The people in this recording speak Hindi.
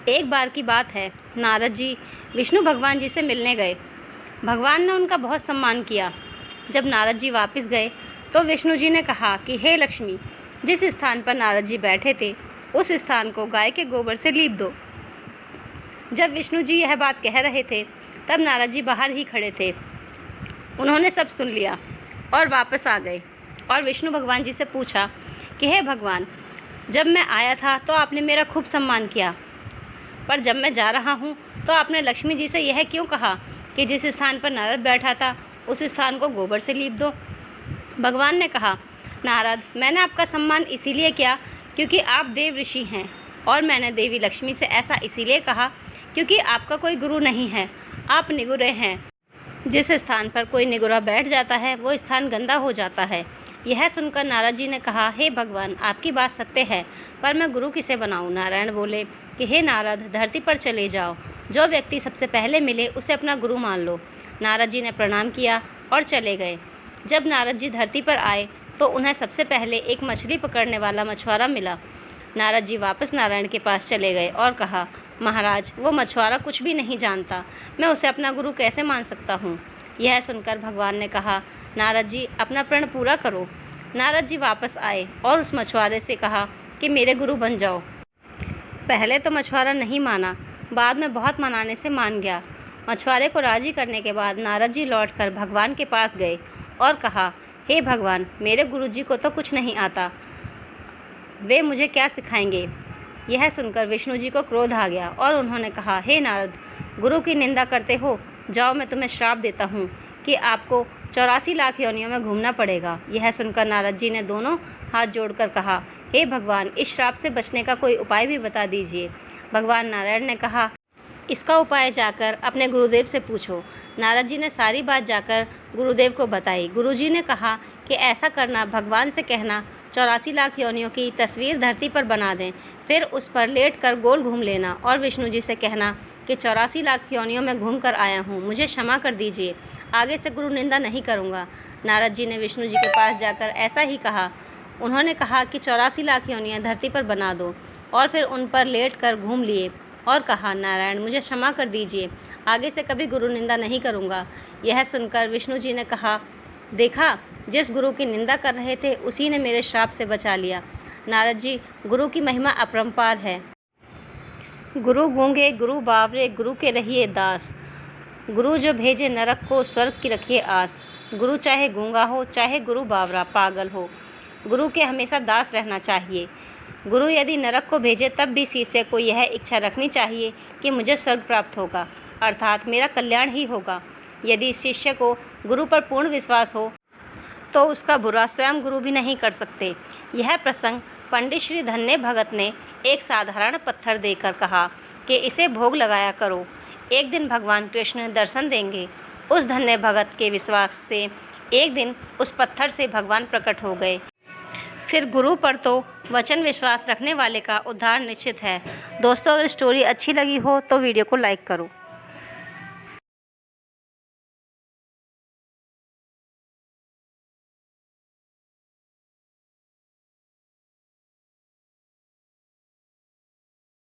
एक बार की बात है, नारद जी विष्णु भगवान जी से मिलने गए। भगवान ने उनका बहुत सम्मान किया। जब नारद जी वापस गए तो विष्णु जी ने कहा कि हे लक्ष्मी, जिस स्थान पर नारद जी बैठे थे उस स्थान को गाय के गोबर से लीप दो। जब विष्णु जी यह बात कह रहे थे तब नारद जी बाहर ही खड़े थे। उन्होंने सब सुन लिया और वापस आ गए और विष्णु भगवान जी से पूछा कि हे भगवान, जब मैं आया था तो आपने मेरा खूब सम्मान किया, पर जब मैं जा रहा हूँ तो आपने लक्ष्मी जी से यह क्यों कहा कि जिस स्थान पर नारद बैठा था उस स्थान को गोबर से लीप दो। भगवान ने कहा, नारद, मैंने आपका सम्मान इसीलिए किया क्योंकि आप देव ऋषि हैं, और मैंने देवी लक्ष्मी से ऐसा इसीलिए कहा क्योंकि आपका कोई गुरु नहीं है, आप निगुरे हैं। जिस स्थान पर कोई निगुरा बैठ जाता है वो स्थान गंदा हो जाता है। यह सुनकर नारद जी ने कहा, हे भगवान, आपकी बात सत्य है, पर मैं गुरु किसे बनाऊं। नारायण बोले कि हे नारद, धरती पर चले जाओ, जो व्यक्ति सबसे पहले मिले उसे अपना गुरु मान लो। नारद जी ने प्रणाम किया और चले गए। जब नारद जी धरती पर आए तो उन्हें सबसे पहले एक मछली पकड़ने वाला मछुआरा मिला। नारद जी वापस नारायण के पास चले गए और कहा, महाराज, वो मछुआरा कुछ भी नहीं जानता, मैं उसे अपना गुरु कैसे मान सकता हूँ। यह सुनकर भगवान ने कहा, नारद जी, अपना प्रण पूरा करो। नारद जी वापस आए और उस मछुआरे से कहा कि मेरे गुरु बन जाओ। पहले तो मछुआरा नहीं माना, बाद में बहुत मनाने से मान गया। मछुआरे को राजी करने के बाद नारद जी लौटकर भगवान के पास गए और कहा, हे भगवान, मेरे गुरुजी को तो कुछ नहीं आता, वे मुझे क्या सिखाएंगे। यह सुनकर विष्णु जी को क्रोध आ गया और उन्होंने कहा, हे नारद, गुरु की निंदा करते हो, जाओ, मैं तुम्हें श्राप देता हूँ कि आपको 84 लाख योनियों में घूमना पड़ेगा। यह सुनकर नारद जी ने दोनों हाथ जोड़कर कहा, हे भगवान, इस श्राप से बचने का कोई उपाय भी बता दीजिए। भगवान नारायण ने कहा, इसका उपाय जाकर अपने गुरुदेव से पूछो। नारद जी ने सारी बात जाकर गुरुदेव को बताई। गुरुजी ने कहा कि ऐसा करना, भगवान से कहना 84 लाख योनियों की तस्वीर धरती पर बना दें, फिर उस पर लेटकर गोल घूम लेना और विष्णु जी से कहना कि 84 लाख योनियों में घूम कर आया हूँ, मुझे क्षमा कर दीजिए, आगे से गुरु निंदा नहीं करूँगा। नारद जी ने विष्णु जी के पास जाकर ऐसा ही कहा। उन्होंने कहा कि 84 लाख योनियाँ धरती पर बना दो, और फिर उन पर लेट कर घूम लिए और कहा, नारायण, मुझे क्षमा कर दीजिए, आगे से कभी गुरु निंदा नहीं करूँगा। यह सुनकर विष्णु जी ने कहा, देखा, जिस गुरु की निंदा कर रहे थे उसी ने मेरे श्राप से बचा लिया। नारद जी, गुरु की महिमा अपरंपार है। गुरु गूंगे, गुरु बावरे, गुरु के रहिए दास, गुरु जो भेजे नरक को, स्वर्ग की रखिए आस। गुरु चाहे गूंगा हो, चाहे गुरु बावरा पागल हो, गुरु के हमेशा दास रहना चाहिए। गुरु यदि नरक को भेजे तब भी शिष्य को यह इच्छा रखनी चाहिए कि मुझे स्वर्ग प्राप्त होगा, अर्थात मेरा कल्याण ही होगा। यदि शिष्य को गुरु पर पूर्ण विश्वास हो तो उसका बुरा स्वयं गुरु भी नहीं कर सकते। यह प्रसंग पंडित श्री धन्य भगत ने एक साधारण पत्थर देकर कहा कि इसे भोग लगाया करो, एक दिन भगवान कृष्ण दर्शन देंगे। उस धन्य भगत के विश्वास से एक दिन उस पत्थर से भगवान प्रकट हो गए। फिर गुरु पर तो वचन विश्वास रखने वाले का उद्धार निश्चित है। दोस्तों, अगर स्टोरी अच्छी लगी हो तो वीडियो को लाइक करो।